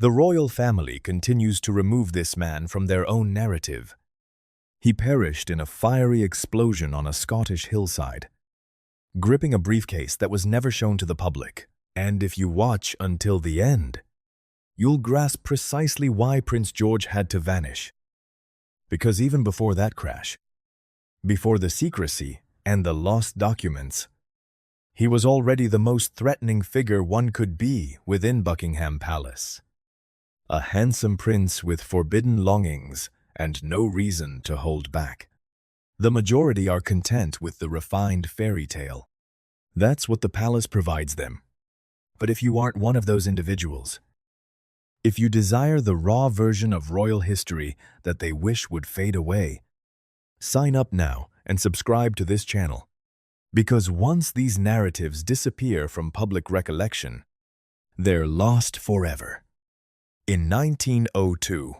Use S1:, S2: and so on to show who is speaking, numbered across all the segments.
S1: The royal family continues to remove this man from their own narrative. He perished in a fiery explosion on a Scottish hillside, gripping a briefcase that was never shown to the public. And if you watch until the end, you'll grasp precisely why Prince George had to vanish. Because even before that crash, before the secrecy and the lost documents, he was already the most threatening figure one could be within Buckingham Palace. A handsome prince with forbidden longings and no reason to hold back. The majority are content with the refined fairy tale. That's what the palace provides them. But if you aren't one of those individuals, if you desire the raw version of royal history that they wish would fade away, sign up now and subscribe to this channel. Because once these narratives disappear from public recollection, they're lost forever. In 1902,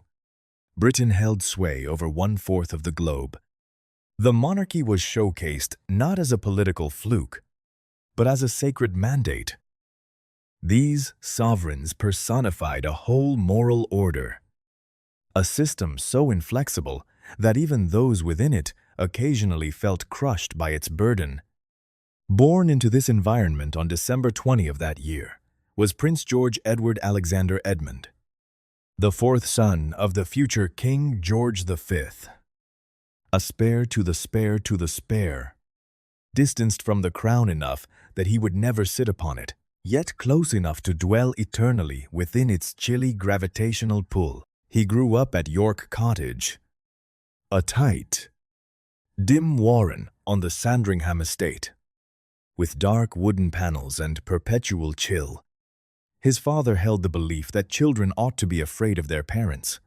S1: Britain held sway over 1/4 of the globe. The monarchy was showcased not as a political fluke, but as a sacred mandate. These sovereigns personified a whole moral order, a system so inflexible that even those within it occasionally felt crushed by its burden. Born into this environment on December 20 of that year was Prince George Edward Alexander Edmund, the fourth son of the future King George V. A spare to the spare to the spare, distanced from the crown enough that he would never sit upon it, yet close enough to dwell eternally within its chilly gravitational pull. He grew up at York Cottage, a tight, dim warren on the Sandringham estate, with dark wooden panels and perpetual chill. His father held the belief that children ought to be afraid of their parents.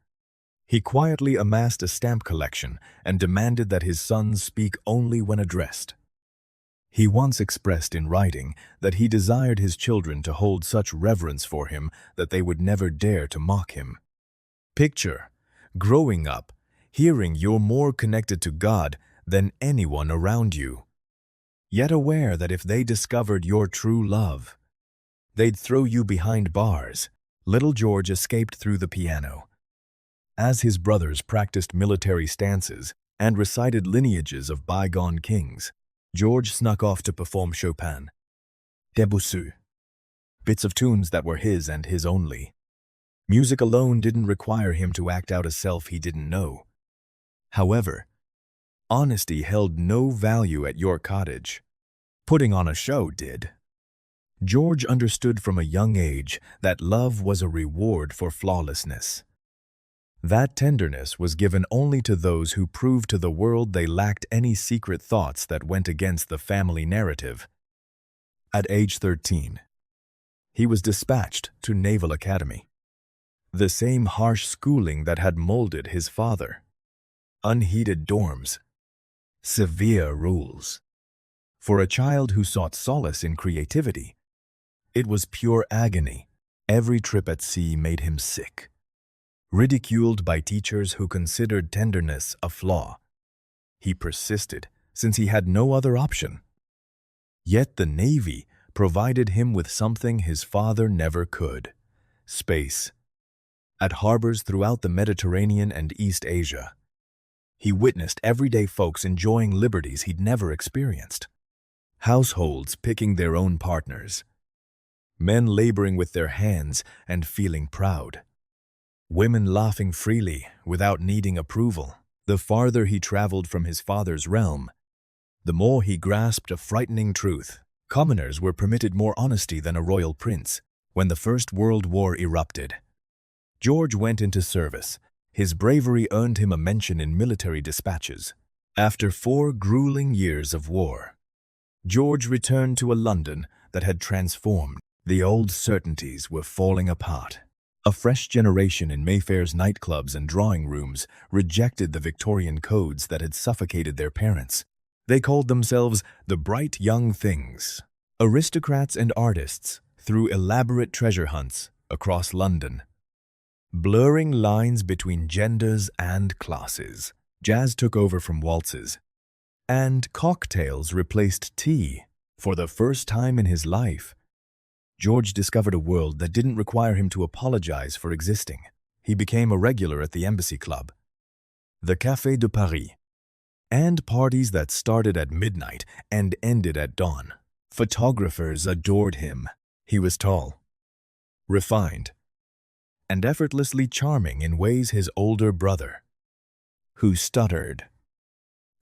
S1: He quietly amassed a stamp collection and demanded that his sons speak only when addressed. He once expressed in writing that he desired his children to hold such reverence for him that they would never dare to mock him. Picture growing up, hearing you're more connected to God than anyone around you, yet aware that if they discovered your true love, they'd throw you behind bars. Little George escaped through the piano. As his brothers practiced military stances and recited lineages of bygone kings, George snuck off to perform Chopin, Debussy, bits of tunes that were his and his only. Music alone didn't require him to act out a self he didn't know. However, honesty held no value at York Cottage. Putting on a show did. George understood from a young age that love was a reward for flawlessness. That tenderness was given only to those who proved to the world they lacked any secret thoughts that went against the family narrative. At age 13, he was dispatched to Naval Academy, the same harsh schooling that had molded his father. Unheated dorms, severe rules. For a child who sought solace in creativity, it was pure agony. Every trip at sea made him sick. Ridiculed by teachers who considered tenderness a flaw, he persisted since he had no other option. Yet the Navy provided him with something his father never could: space. At harbors throughout the Mediterranean and East Asia, he witnessed everyday folks enjoying liberties he'd never experienced. Households picking their own partners, men laboring with their hands and feeling proud, women laughing freely without needing approval. The farther he traveled from his father's realm, the more he grasped a frightening truth. Commoners were permitted more honesty than a royal prince. When the First World War erupted, George went into service. His bravery earned him a mention in military dispatches. After 4 grueling years of war, George returned to a London that had transformed. The old certainties were falling apart. A fresh generation in Mayfair's nightclubs and drawing rooms rejected the Victorian codes that had suffocated their parents. They called themselves the bright young things. Aristocrats and artists threw elaborate treasure hunts across London, blurring lines between genders and classes. Jazz took over from waltzes, and cocktails replaced tea. For the first time in his life, George discovered a world that didn't require him to apologize for existing. He became a regular at the Embassy Club, the Café de Paris, and parties that started at midnight and ended at dawn. Photographers adored him. He was tall, refined, and effortlessly charming in ways his older brother, who stuttered,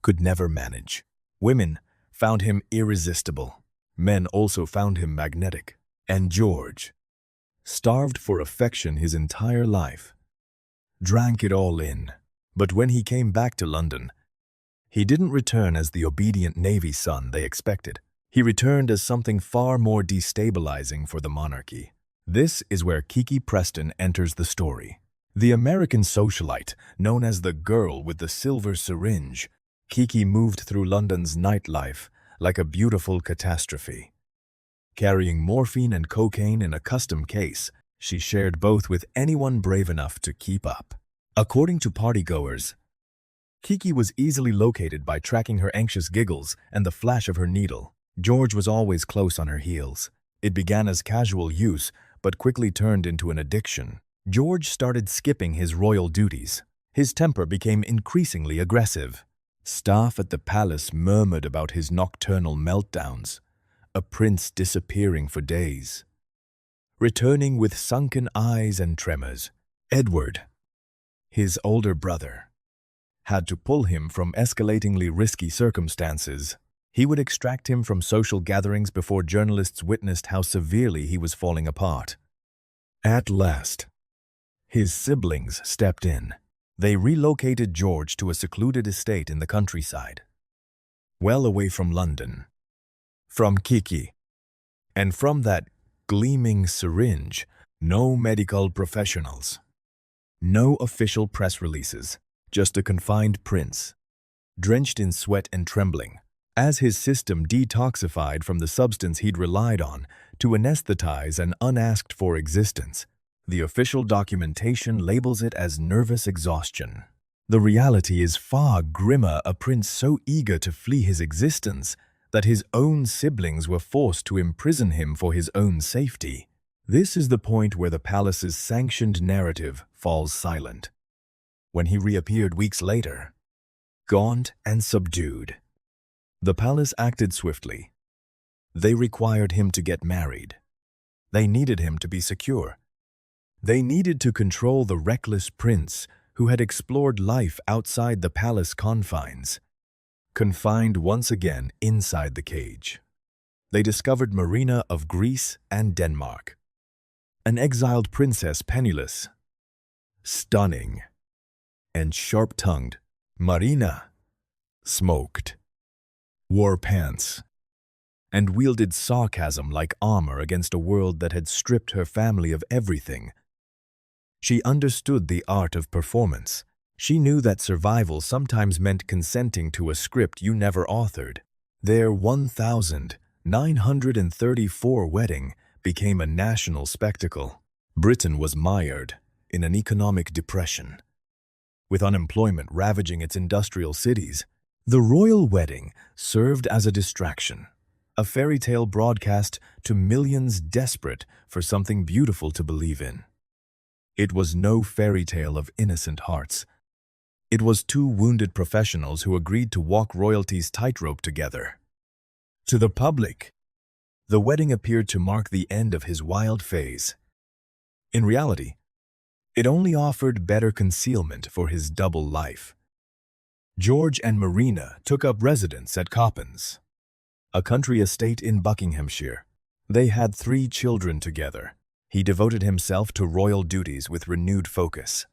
S1: could never manage. Women found him irresistible. Men also found him magnetic. And George, starved for affection his entire life, drank it all in. But when he came back to London, he didn't return as the obedient Navy son they expected. He returned as something far more destabilizing for the monarchy. This is where Kiki Preston enters the story. The American socialite, known as the girl with the silver syringe, Kiki moved through London's nightlife like a beautiful catastrophe. Carrying morphine and cocaine in a custom case, she shared both with anyone brave enough to keep up. According to partygoers, Kiki was easily located by tracking her anxious giggles and the flash of her needle. George was always close on her heels. It began as casual use, but quickly turned into an addiction. George started skipping his royal duties. His temper became increasingly aggressive. Staff at the palace murmured about his nocturnal meltdowns, a prince disappearing for days, returning with sunken eyes and tremors. Edward, his older brother, had to pull him from escalatingly risky circumstances. He would extract him from social gatherings before journalists witnessed how severely he was falling apart. At last, his siblings stepped in. They relocated George to a secluded estate in the countryside, well away from London, from Kiki, and from that gleaming syringe. No medical professionals, no official press releases, just a confined prince, drenched in sweat and trembling, as his system detoxified from the substance he'd relied on to anesthetize an unasked-for existence. The official documentation labels it as nervous exhaustion. The reality is far grimmer, a prince so eager to flee his existence that his own siblings were forced to imprison him for his own safety. This is the point where the palace's sanctioned narrative falls silent. When he reappeared weeks later, gaunt and subdued, the palace acted swiftly. They required him to get married. They needed him to be secure. They needed to control the reckless prince who had explored life outside the palace confines, confined once again inside the cage. They discovered Marina of Greece and Denmark, an exiled princess penniless, stunning, and sharp-tongued. Marina smoked, wore pants, and wielded sarcasm like armor against a world that had stripped her family of everything. She understood the art of performance. She knew that survival sometimes meant consenting to a script you never authored. Their 1934 wedding became a national spectacle. Britain was mired in an economic depression, with unemployment ravaging its industrial cities. The royal wedding served as a distraction, a fairy tale broadcast to millions desperate for something beautiful to believe in. It was no fairy tale of innocent hearts. It was two wounded professionals who agreed to walk royalty's tightrope together. To the public, the wedding appeared to mark the end of his wild phase. In reality, it only offered better concealment for his double life. George and Marina took up residence at Coppins, a country estate in Buckinghamshire. They had 3 children together. He devoted himself to royal duties with renewed focus,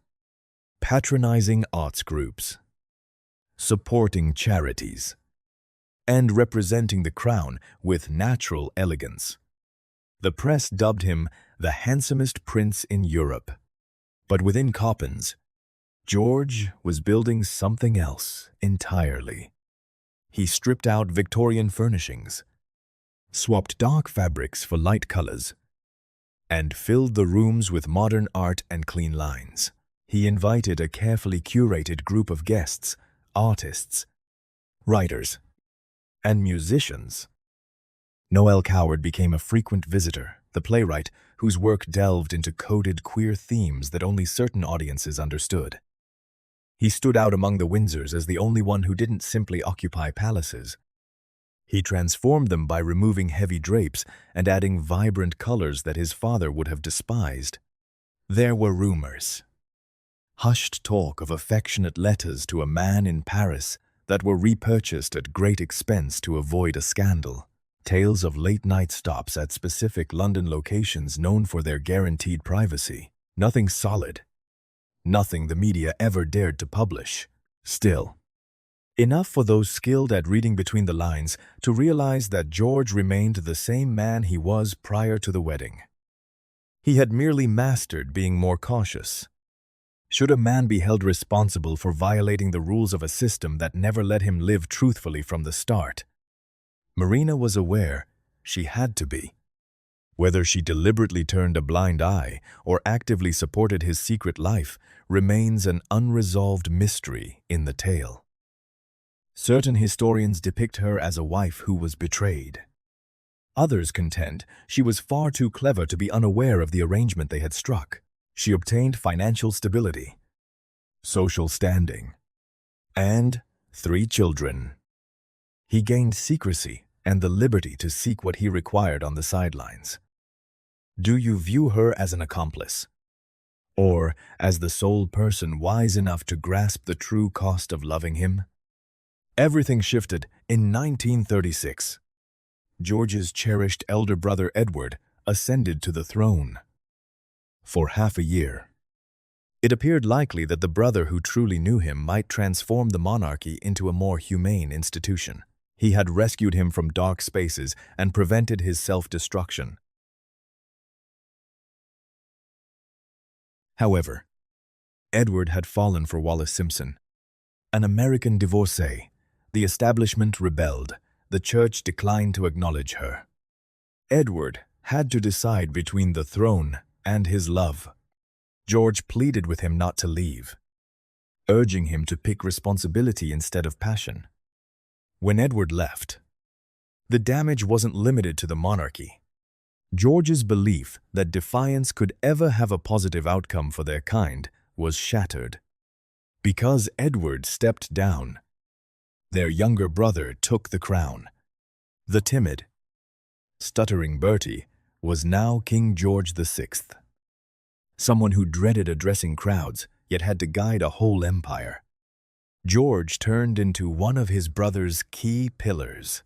S1: patronizing arts groups, supporting charities, and representing the crown with natural elegance. The press dubbed him the handsomest prince in Europe. But within Coppins, George was building something else entirely. He stripped out Victorian furnishings, swapped dark fabrics for light colors, and filled the rooms with modern art and clean lines. He invited a carefully curated group of guests, artists, writers, and musicians. Noel Coward became a frequent visitor, the playwright whose work delved into coded queer themes that only certain audiences understood. He stood out among the Windsors as the only one who didn't simply occupy palaces. He transformed them by removing heavy drapes and adding vibrant colors that his father would have despised. There were rumors, hushed talk of affectionate letters to a man in Paris that were repurchased at great expense to avoid a scandal. Tales of late-night stops at specific London locations known for their guaranteed privacy. Nothing solid. Nothing the media ever dared to publish. Still, enough for those skilled at reading between the lines to realize that George remained the same man he was prior to the wedding. He had merely mastered being more cautious. Should a man be held responsible for violating the rules of a system that never let him live truthfully from the start? Marina was aware she had to be. Whether she deliberately turned a blind eye or actively supported his secret life remains an unresolved mystery in the tale. Certain historians depict her as a wife who was betrayed. Others contend she was far too clever to be unaware of the arrangement they had struck. She obtained financial stability, social standing, and 3 children. He gained secrecy and the liberty to seek what he required on the sidelines. Do you view her as an accomplice, or as the sole person wise enough to grasp the true cost of loving him? Everything shifted in 1936. George's cherished elder brother Edward ascended to the throne. For half a year, it appeared likely that the brother who truly knew him might transform the monarchy into a more humane institution. He had rescued him from dark spaces and prevented his self-destruction. However, Edward had fallen for Wallis Simpson, an American divorcee. The establishment rebelled. The church declined to acknowledge her. Edward had to decide between the throne and his love. George pleaded with him not to leave, urging him to pick responsibility instead of passion. When Edward left, the damage wasn't limited to the monarchy. George's belief that defiance could ever have a positive outcome for their kind was shattered. Because Edward stepped down, their younger brother took the crown. The timid, stuttering Bertie was now King George VI. Someone who dreaded addressing crowds, yet had to guide a whole empire. George turned into one of his brother's key pillars,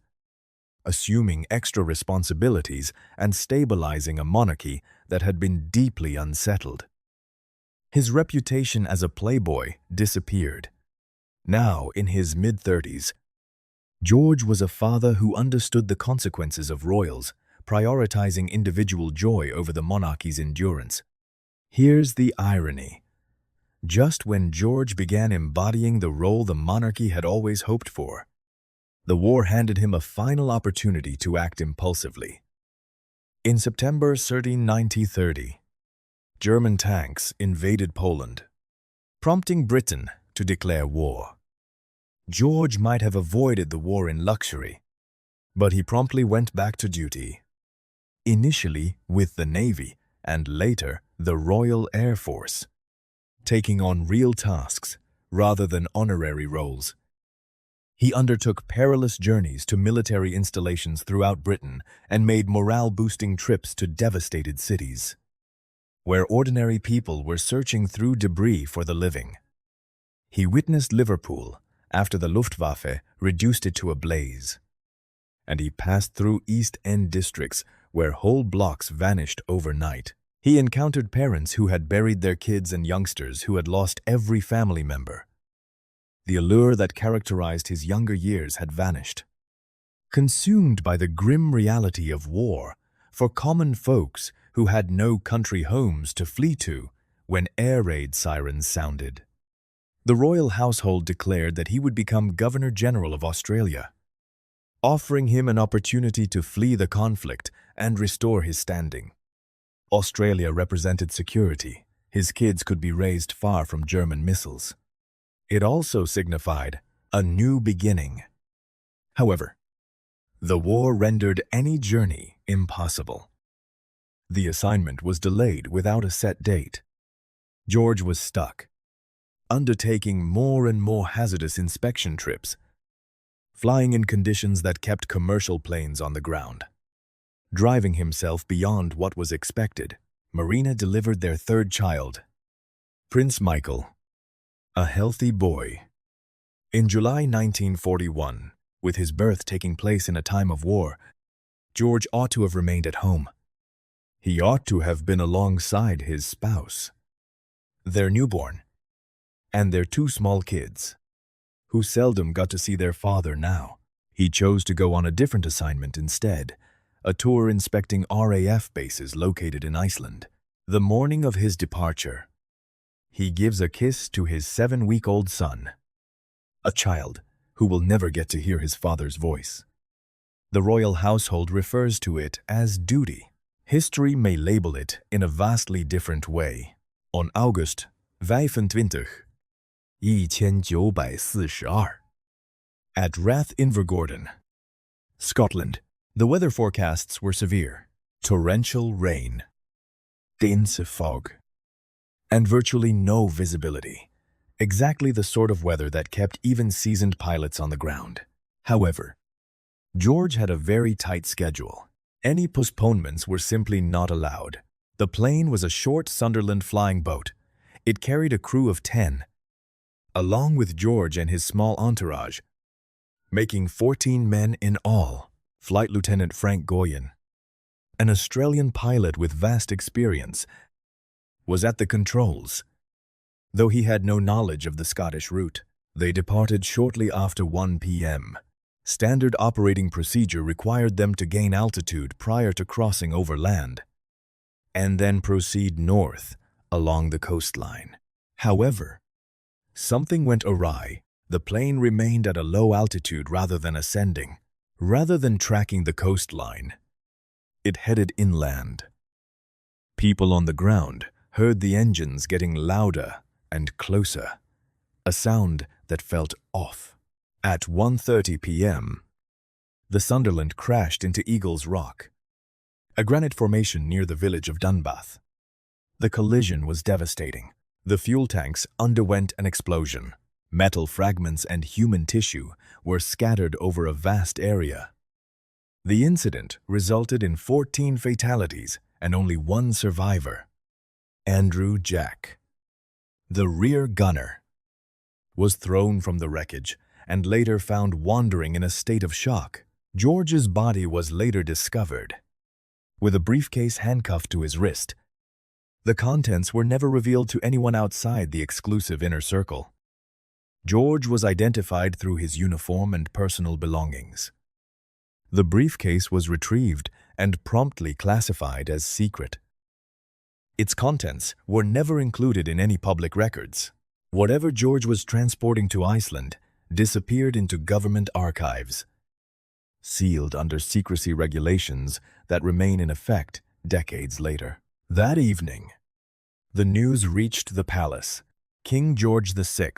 S1: assuming extra responsibilities and stabilizing a monarchy that had been deeply unsettled. His reputation as a playboy disappeared. Now, in his mid-30s, George was a father who understood the consequences of royals, prioritizing individual joy over the monarchy's endurance. Here's the irony. Just when George began embodying the role the monarchy had always hoped for, the war handed him a final opportunity to act impulsively. In September 1930, German tanks invaded Poland, prompting Britain to declare war. George might have avoided the war in luxury, but he promptly went back to duty. Initially with the Navy and later the Royal Air Force, taking on real tasks rather than honorary roles. He undertook perilous journeys to military installations throughout Britain and made morale-boosting trips to devastated cities, where ordinary people were searching through debris for the living. He witnessed Liverpool after the Luftwaffe reduced it to a blaze, and he passed through East End districts where whole blocks vanished overnight. He encountered parents who had buried their kids and youngsters who had lost every family member. The allure that characterized his younger years had vanished. Consumed by the grim reality of war, for common folks who had no country homes to flee to when air raid sirens sounded, the royal household declared that he would become Governor-General of Australia, offering him an opportunity to flee the conflict and restore his standing. Australia represented security. His kids could be raised far from German missiles. It also signified a new beginning. However, the war rendered any journey impossible. The assignment was delayed without a set date. George was stuck, undertaking more and more hazardous inspection trips, flying in conditions that kept commercial planes on the ground. Driving himself beyond what was expected, Marina delivered their third child, Prince Michael, a healthy boy. In July 1941, with his birth taking place in a time of war, George ought to have remained at home. He ought to have been alongside his spouse, their newborn, and their two small kids, who seldom got to see their father now. He chose to go on a different assignment instead, a tour inspecting RAF bases located in Iceland. The morning of his departure, he gives a kiss to his 7-week-old son, a child who will never get to hear his father's voice. The royal household refers to it as duty. History may label it in a vastly different way. On August 25, 1942, at Rath Invergordon, Scotland, the weather forecasts were severe. Torrential rain, dense fog, and virtually no visibility. Exactly the sort of weather that kept even seasoned pilots on the ground. However, George had a very tight schedule. Any postponements were simply not allowed. The plane was a short Sunderland flying boat. It carried a crew of 10, along with George and his small entourage, making 14 men in all. Flight Lieutenant Frank Goyen, an Australian pilot with vast experience, was at the controls. Though he had no knowledge of the Scottish route, they departed shortly after 1 p.m. Standard operating procedure required them to gain altitude prior to crossing over land, and then proceed north along the coastline. However, something went awry. The plane remained at a low altitude rather than ascending. Rather than tracking the coastline, it headed inland. People on the ground heard the engines getting louder and closer, a sound that felt off. At 1:30 p.m., the Sunderland crashed into Eagles Rock, a granite formation near the village of Dunbath. The collision was devastating. The fuel tanks underwent an explosion. Metal fragments and human tissue were scattered over a vast area. The incident resulted in 14 fatalities and only one survivor. Andrew Jack, the rear gunner, was thrown from the wreckage and later found wandering in a state of shock. George's body was later discovered, with a briefcase handcuffed to his wrist. The contents were never revealed to anyone outside the exclusive inner circle. George was identified through his uniform and personal belongings. The briefcase was retrieved and promptly classified as secret. Its contents were never included in any public records. Whatever George was transporting to Iceland disappeared into government archives, sealed under secrecy regulations that remain in effect decades later. That evening, the news reached the palace. King George VI,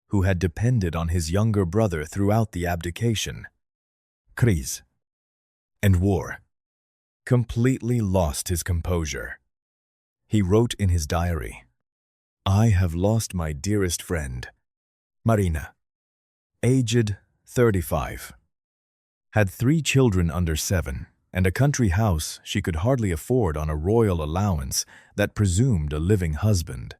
S1: who had depended on his younger brother throughout the abdication, crise, and war, completely lost his composure. He wrote in his diary, "I have lost my dearest friend, Marina, aged 35, had 3 children under 7, and a country house she could hardly afford on a royal allowance that presumed a living husband."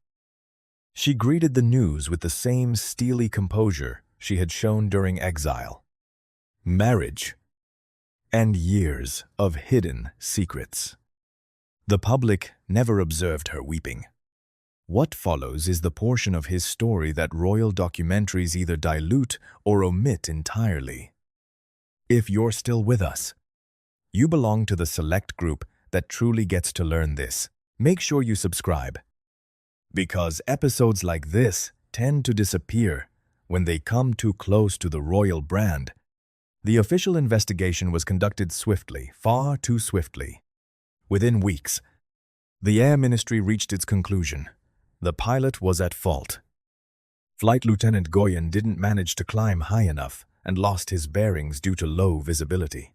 S1: She greeted the news with the same steely composure she had shown during exile. Marriage and years of hidden secrets. The public never observed her weeping. What follows is the portion of his story that royal documentaries either dilute or omit entirely. If you're still with us, you belong to the select group that truly gets to learn this. Make sure you subscribe, because episodes like this tend to disappear when they come too close to the royal brand. The official investigation was conducted swiftly, far too swiftly. Within weeks, the Air Ministry reached its conclusion. The pilot was at fault. Flight Lieutenant Goyen didn't manage to climb high enough and lost his bearings due to low visibility.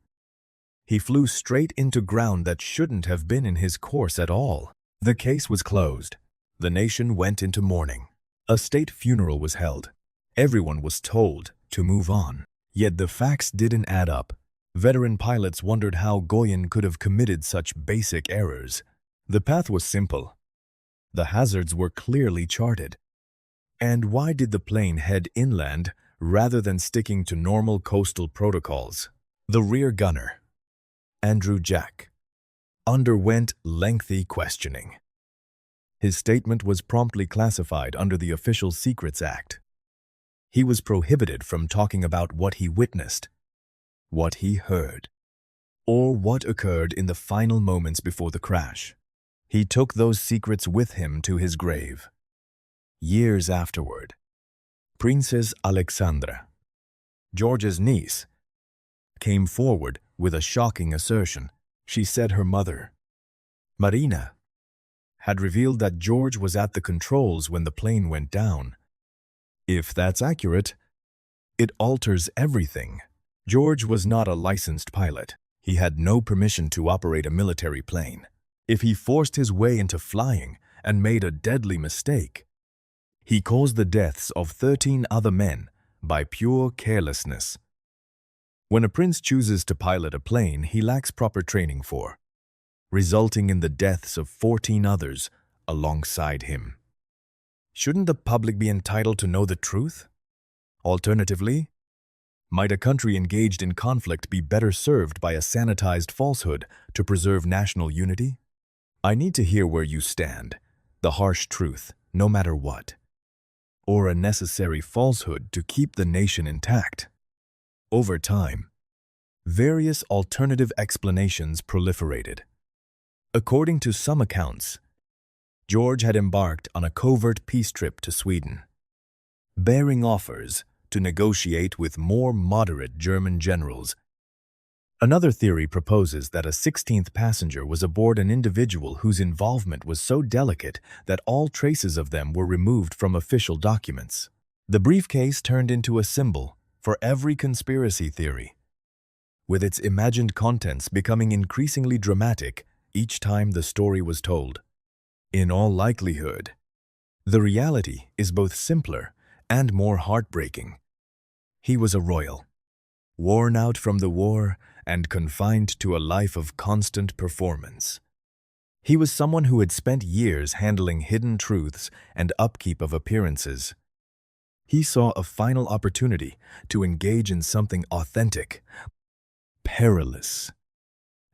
S1: He flew straight into ground that shouldn't have been in his course at all. The case was closed. The nation went into mourning. A state funeral was held. Everyone was told to move on. Yet the facts didn't add up. Veteran pilots wondered how Goyen could have committed such basic errors. The path was simple. The hazards were clearly charted. And why did the plane head inland rather than sticking to normal coastal protocols? The rear gunner, Andrew Jack, underwent lengthy questioning. His statement was promptly classified under the Official Secrets Act. He was prohibited from talking about what he witnessed, what he heard, or what occurred in the final moments before the crash. He took those secrets with him to his grave. Years afterward, Princess Alexandra, George's niece, came forward with a shocking assertion. She said her mother, Marina, had revealed that George was at the controls when the plane went down. If that's accurate, it alters everything. George was not a licensed pilot. He had no permission to operate a military plane. If he forced his way into flying and made a deadly mistake, he caused the deaths of 13 other men by pure carelessness. When a prince chooses to pilot a plane he lacks proper training for, resulting in the deaths of 14 others alongside him. Shouldn't the public be entitled to know the truth? Alternatively, might a country engaged in conflict be better served by a sanitized falsehood to preserve national unity? I need to hear where you stand, the harsh truth, no matter what, or a necessary falsehood to keep the nation intact. Over time, various alternative explanations proliferated. According to some accounts, George had embarked on a covert peace trip to Sweden, bearing offers to negotiate with more moderate German generals. Another theory proposes that a 16th passenger was aboard an individual whose involvement was so delicate that all traces of them were removed from official documents. The briefcase turned into a symbol for every conspiracy theory, with its imagined contents becoming increasingly dramatic each time the story was told. In all likelihood, the reality is both simpler and more heartbreaking. He was a royal, worn out from the war and confined to a life of constant performance. He was someone who had spent years handling hidden truths and upkeep of appearances. He saw a final opportunity to engage in something authentic, perilous,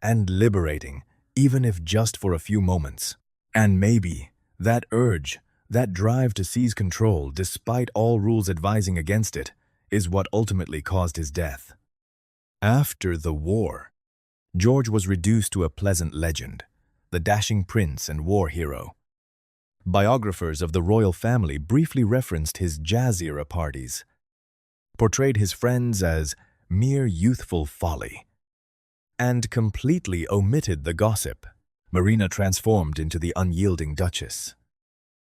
S1: and liberating, even if just for a few moments. And maybe that urge, that drive to seize control despite all rules advising against it, is what ultimately caused his death. After the war, George was reduced to a pleasant legend, the dashing prince and war hero. Biographers of the royal family briefly referenced his jazz-era parties, portrayed his friends as mere youthful folly, and completely omitted the gossip. Marina transformed into the unyielding duchess,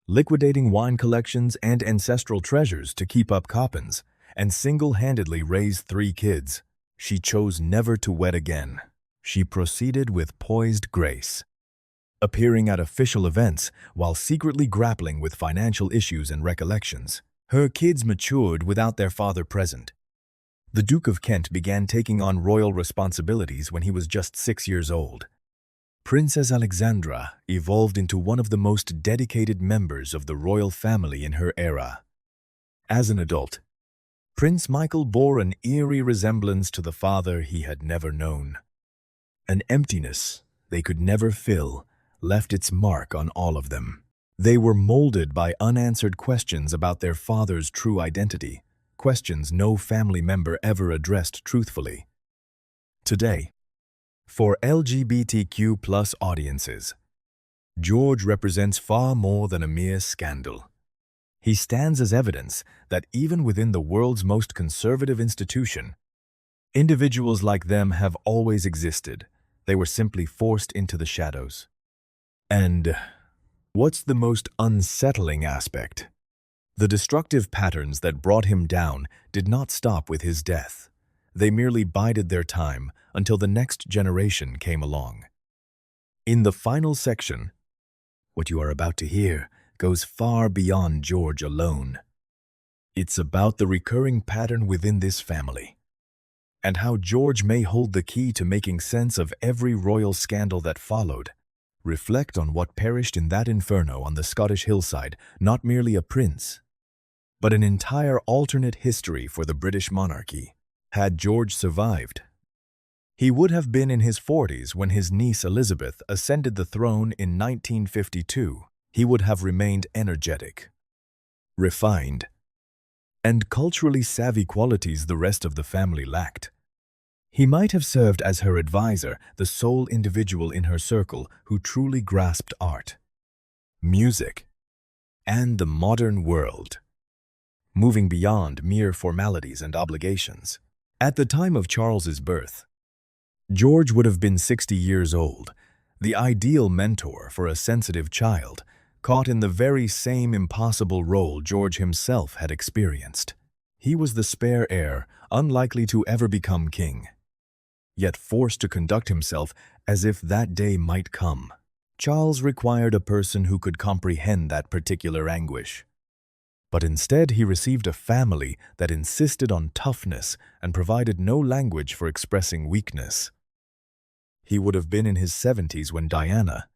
S1: liquidating wine collections and ancestral treasures to keep up Coppins, and single-handedly raised 3 kids. She chose never to wed again. She proceeded with poised grace, appearing at official events while secretly grappling with financial issues and recollections. Her kids matured without their father present. The Duke of Kent began taking on royal responsibilities when he was just 6 years old. Princess Alexandra evolved into one of the most dedicated members of the royal family in her era. As an adult, Prince Michael bore an eerie resemblance to the father he had never known. An emptiness they could never fill left its mark on all of them. They were molded by unanswered questions about their father's true identity, questions no family member ever addressed truthfully. Today, for LGBTQ+ audiences, George represents far more than a mere scandal. He stands as evidence that even within the world's most conservative institution, individuals like them have always existed. They were simply forced into the shadows. And what's the most unsettling aspect? The destructive patterns that brought him down did not stop with his death. They merely bided their time until the next generation came along. In the final section, what you are about to hear goes far beyond George alone. It's about the recurring pattern within this family, and how George may hold the key to making sense of every royal scandal that followed. Reflect on what perished in that inferno on the Scottish hillside, not merely a prince, but an entire alternate history for the British monarchy. Had George survived, he would have been in his 40s when his niece Elizabeth ascended the throne in 1952. He would have remained energetic, refined, and culturally savvy, qualities the rest of the family lacked. He might have served as her advisor, the sole individual in her circle who truly grasped art, music, and the modern world, moving beyond mere formalities and obligations. At the time of Charles's birth, George would have been 60 years old, the ideal mentor for a sensitive child, caught in the very same impossible role George himself had experienced. He was the spare heir, unlikely to ever become king, yet forced to conduct himself as if that day might come. Charles required a person who could comprehend that particular anguish. But instead he received a family that insisted on toughness and provided no language for expressing weakness. He would have been in his 70s when Diana,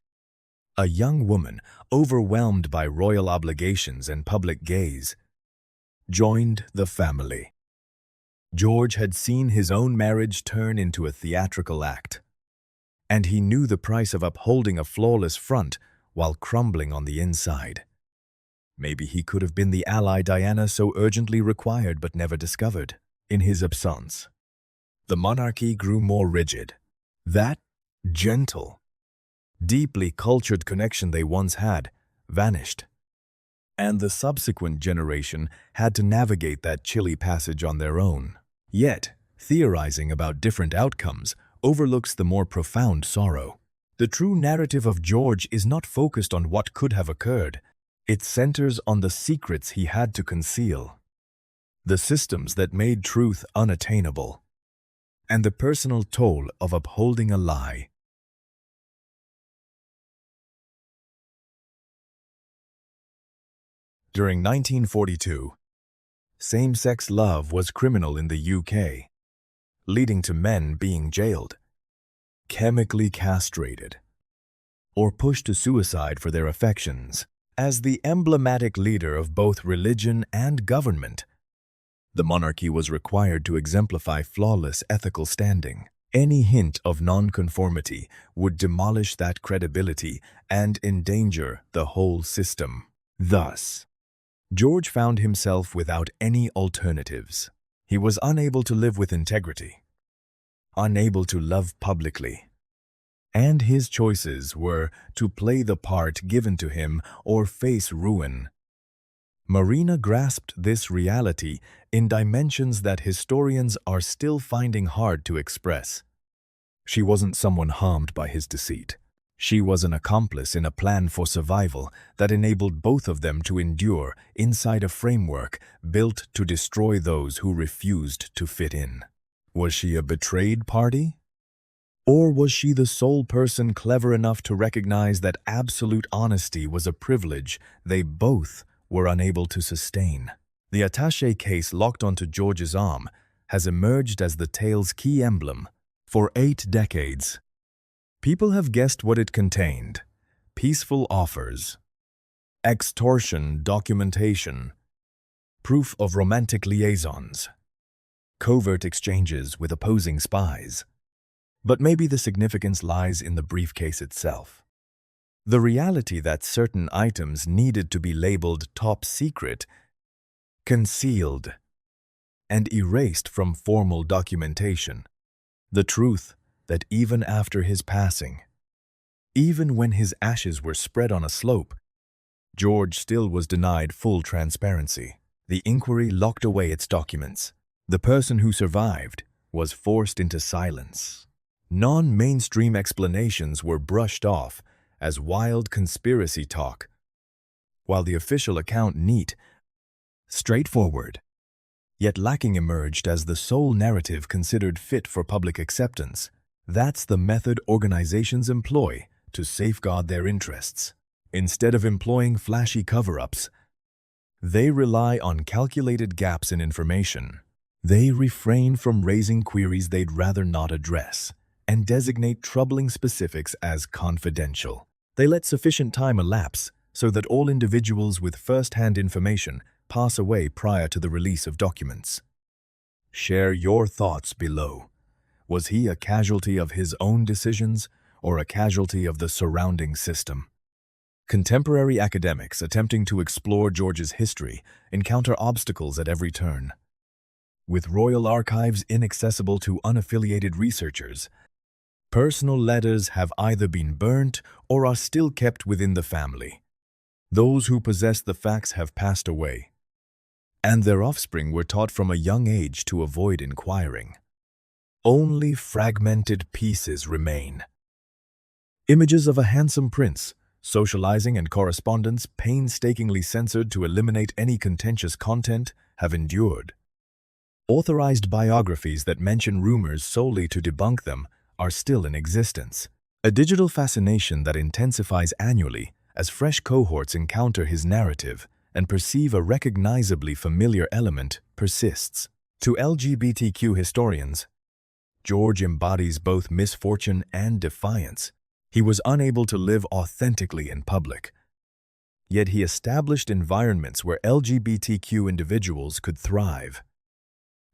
S1: a young woman overwhelmed by royal obligations and public gaze, joined the family. George had seen his own marriage turn into a theatrical act, and he knew the price of upholding a flawless front while crumbling on the inside. Maybe he could have been the ally Diana so urgently required but never discovered. In his absence, the monarchy grew more rigid. That gentle, deeply cultured connection they once had vanished, and the subsequent generation had to navigate that chilly passage on their own. Yet, theorizing about different outcomes overlooks the more profound sorrow. The true narrative of George is not focused on what could have occurred. It centers on the secrets he had to conceal, the systems that made truth unattainable, and the personal toll of upholding a lie. During 1942, same-sex love was criminal in the UK, leading to men being jailed, chemically castrated, or pushed to suicide for their affections. As the emblematic leader of both religion and government, the monarchy was required to exemplify flawless ethical standing. Any hint of nonconformity would demolish that credibility and endanger the whole system. Thus, George found himself without any alternatives. He was unable to live with integrity, unable to love publicly, and his choices were to play the part given to him or face ruin. Marina grasped this reality in dimensions that historians are still finding hard to express. She wasn't someone harmed by his deceit. She was an accomplice in a plan for survival that enabled both of them to endure inside a framework built to destroy those who refused to fit in. Was she a betrayed party? Or was she the sole person clever enough to recognize that absolute honesty was a privilege they both were unable to sustain? The attaché case locked onto George's arm has emerged as the tale's key emblem. For 8 decades, people have guessed what it contained: peaceful offers, extortion documentation, proof of romantic liaisons, covert exchanges with opposing spies. But maybe the significance lies in the briefcase itself. The reality that certain items needed to be labeled top secret, concealed, and erased from formal documentation. The truth that even after his passing, even when his ashes were spread on a slope, George still was denied full transparency. The inquiry locked away its documents. The person who survived was forced into silence. Non-mainstream explanations were brushed off as wild conspiracy talk, while the official account neat, straightforward, yet lacking emerged as the sole narrative considered fit for public acceptance. That's the method organizations employ to safeguard their interests. Instead of employing flashy cover-ups, they rely on calculated gaps in information. They refrain from raising queries they'd rather not address and designate troubling specifics as confidential. They let sufficient time elapse so that all individuals with first-hand information pass away prior to the release of documents. Share your thoughts below. Was he a casualty of his own decisions or a casualty of the surrounding system? Contemporary academics attempting to explore George's history encounter obstacles at every turn. With royal archives inaccessible to unaffiliated researchers, personal letters have either been burnt or are still kept within the family. Those who possess the facts have passed away, and their offspring were taught from a young age to avoid inquiring. Only fragmented pieces remain. Images of a handsome prince, socializing and correspondence painstakingly censored to eliminate any contentious content, have endured. Authorized biographies that mention rumors solely to debunk them are still in existence. A digital fascination that intensifies annually as fresh cohorts encounter his narrative and perceive a recognizably familiar element persists. To LGBTQ historians, George embodies both misfortune and defiance. He was unable to live authentically in public, yet he established environments where LGBTQ individuals could thrive.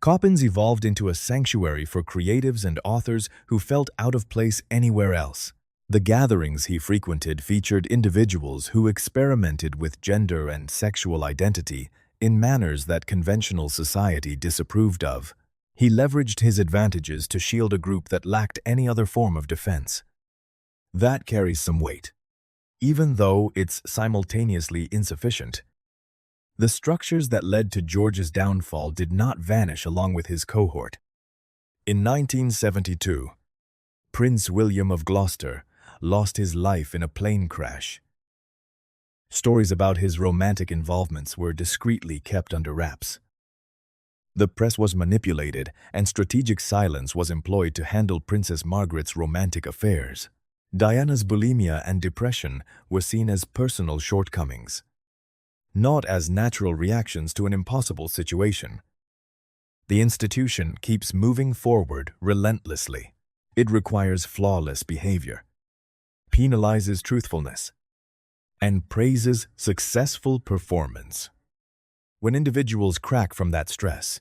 S1: Coppins evolved into a sanctuary for creatives and authors who felt out of place anywhere else. The gatherings he frequented featured individuals who experimented with gender and sexual identity in manners that conventional society disapproved of. He leveraged his advantages to shield a group that lacked any other form of defense. That carries some weight, even though it's simultaneously insufficient. The structures that led to George's downfall did not vanish along with his cohort. In 1972, Prince William of Gloucester lost his life in a plane crash. Stories about his romantic involvements were discreetly kept under wraps. The press was manipulated, and strategic silence was employed to handle Princess Margaret's romantic affairs. Diana's bulimia and depression were seen as personal shortcomings, not as natural reactions to an impossible situation. The institution keeps moving forward relentlessly. It requires flawless behavior, penalizes truthfulness, and praises successful performance. When individuals crack from that stress,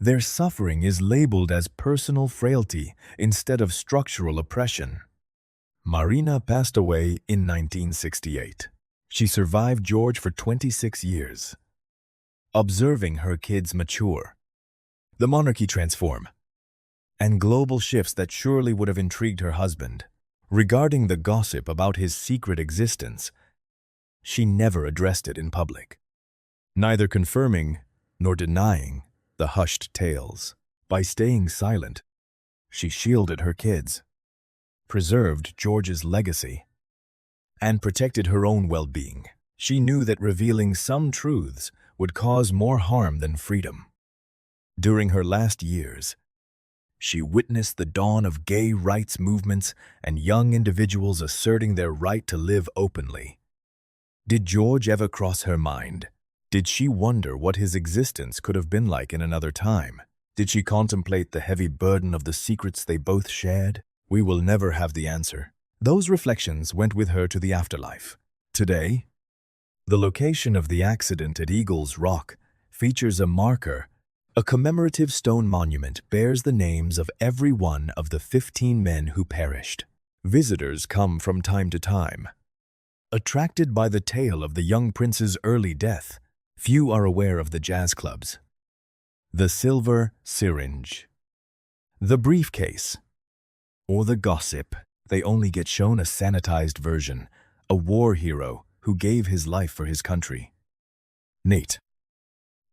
S1: their suffering is labeled as personal frailty instead of structural oppression. Marina passed away in 1968. She survived George for 26 years, observing her kids mature, the monarchy transform, and global shifts that surely would have intrigued her husband. Regarding the gossip about his secret existence, she never addressed it in public, neither confirming nor denying the hushed tales. By staying silent, she shielded her kids, preserved George's legacy, and protected her own well-being. She knew that revealing some truths would cause more harm than freedom. During her last years, she witnessed the dawn of gay rights movements and young individuals asserting their right to live openly. Did George ever cross her mind? Did she wonder what his existence could have been like in another time? Did she contemplate the heavy burden of the secrets they both shared? We will never have the answer. Those reflections went with her to the afterlife. Today, the location of the accident at Eagles Rock features a marker. A commemorative stone monument bears the names of every one of the 15 men who perished. Visitors come from time to time. Attracted by the tale of the young prince's early death, few are aware of the jazz clubs, the Silver Syringe, the Briefcase, or the Gossip. They only get shown a sanitized version, a war hero who gave his life for his country. Neat,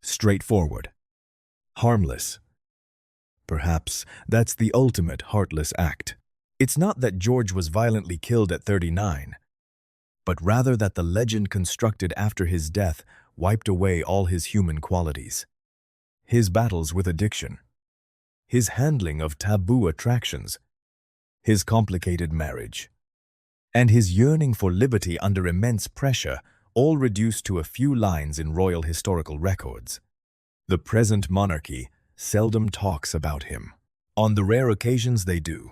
S1: straightforward, harmless. Perhaps that's the ultimate heartless act. It's not that George was violently killed at 39, but rather that the legend constructed after his death wiped away all his human qualities. his battles with addiction, his handling of taboo attractions, his complicated marriage, and his yearning for liberty under immense pressure, all reduced to a few lines in royal historical records. The present monarchy seldom talks about him. On the rare occasions they do,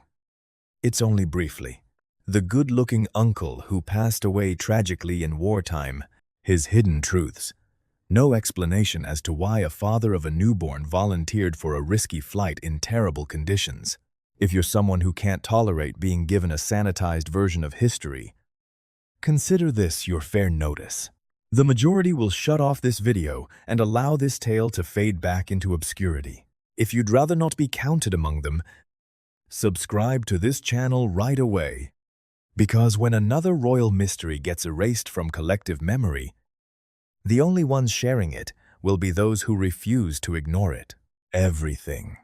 S1: it's only briefly. The good-looking uncle who passed away tragically in wartime, his hidden truths. No explanation as to why a father of a newborn volunteered for a risky flight in terrible conditions. If you're someone who can't tolerate being given a sanitized version of history, consider this your fair notice. The majority will shut off this video and allow this tale to fade back into obscurity. If you'd rather not be counted among them, subscribe to this channel right away. Because when another royal mystery gets erased from collective memory, the only ones sharing it will be those who refuse to ignore it. Everything.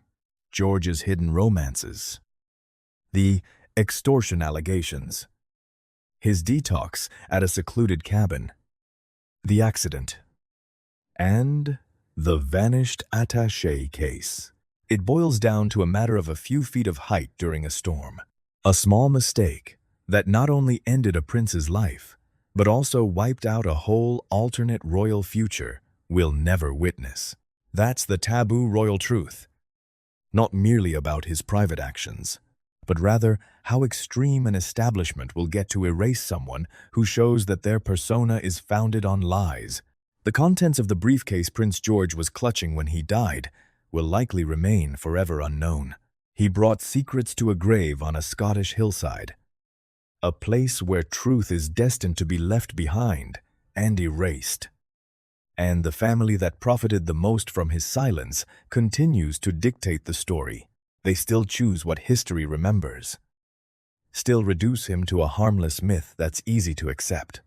S1: George's hidden romances, the extortion allegations, his detox at a secluded cabin, the accident, and the vanished attaché case. It boils down to a matter of a few feet of height during a storm. A small mistake that not only ended a prince's life, but also wiped out a whole alternate royal future we'll never witness. That's the taboo royal truth. Not merely about his private actions, but rather how extreme an establishment will get to erase someone who shows that their persona is founded on lies. The contents of the briefcase Prince George was clutching when he died will likely remain forever unknown. He brought secrets to a grave on a Scottish hillside, a place where truth is destined to be left behind and erased. And the family that profited the most from his silence continues to dictate the story. They still choose what history remembers, still reduce him to a harmless myth that's easy to accept.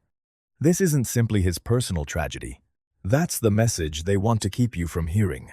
S1: This isn't simply his personal tragedy. That's the message they want to keep you from hearing.